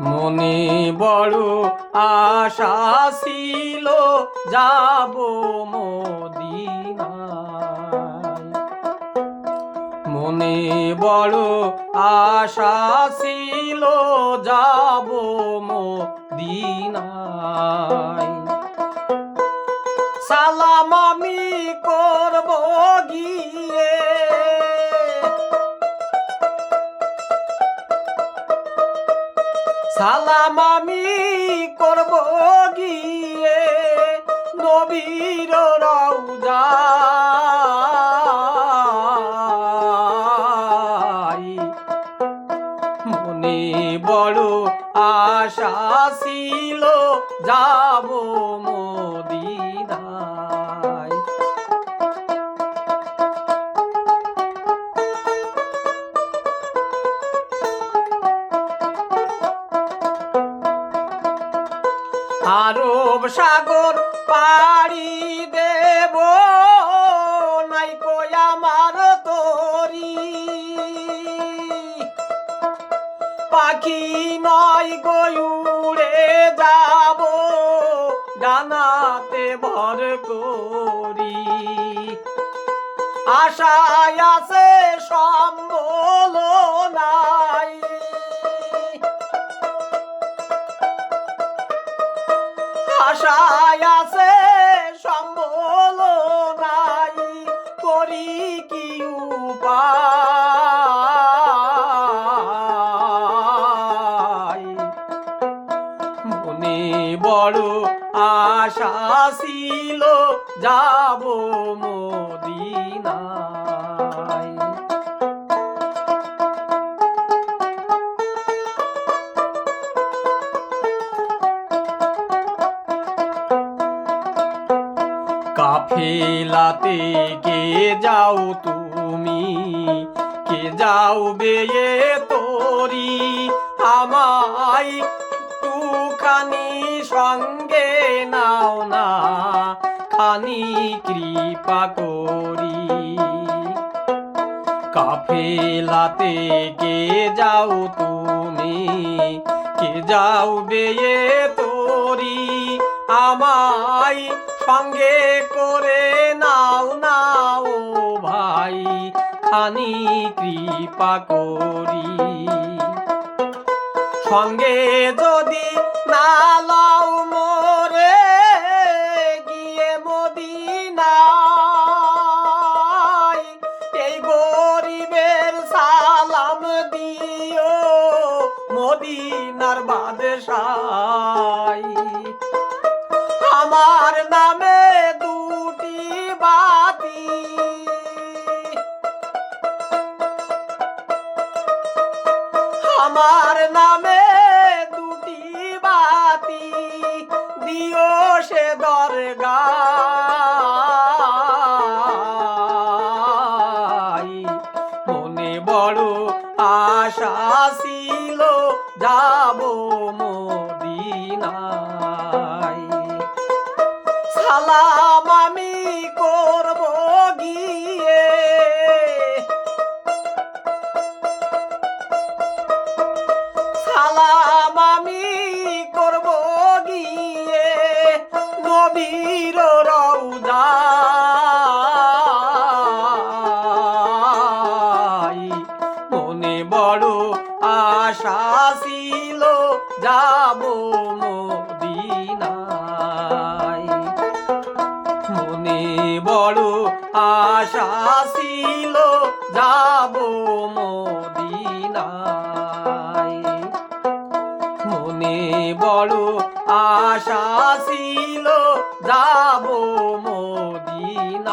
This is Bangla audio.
মনে বড় আশা ছিল যাব মদিনায়। মনে বড় আশা ছিল যাব মদিনায়। সালাম আমি করব গিয়ে, সালাম আমি করব গিয়ে নবীর রওজায়। মনে বড় আশা ছিল যাব মদিনায়। আরব সাগর পাড়ি দেব নাই কই আমার তরি, পাখি নয় গো উড়ে যাব ডানাতে ভর করি। আশায় আছে সম্বল নাই, আশায় আছে সম্বল নাই, করি কি উপায়। মনে বড় আশা ছিল যাব মদিনায়। কাফেলাতে কে যাও তুমি, কে যাও বেয়ে তোরি, আমায় একটুখানি সঙ্গে নাও না খানি কৃপা করি। কাফেলাতে কে যাও তুমি, কে যাও বেয়ে তোরি, আমায় সঙ্গে করে নাও নাও ভাই খানি কৃপা করি। সঙ্গে যদি না লও মোরে গিয়ে মদিনায়, এই গরিবের সালাম দিও মদিনার বাদশায়। আমার নামে দুটি বাতি, আমার নামে দুটি বাতি দিও সে দরগায়। মনে বড় আশা ছিল যাব মদিনায়। সালাম আমি করব গিয়ে, সালাম আমি করব গিয়ে নবীর রওজায়। মনে বড় আশা ছিল যাব মদিনায়। মনে বড় আশা ছিল যাব মদিনায়। মনে বড় আশা ছিল যাব মদিনায়।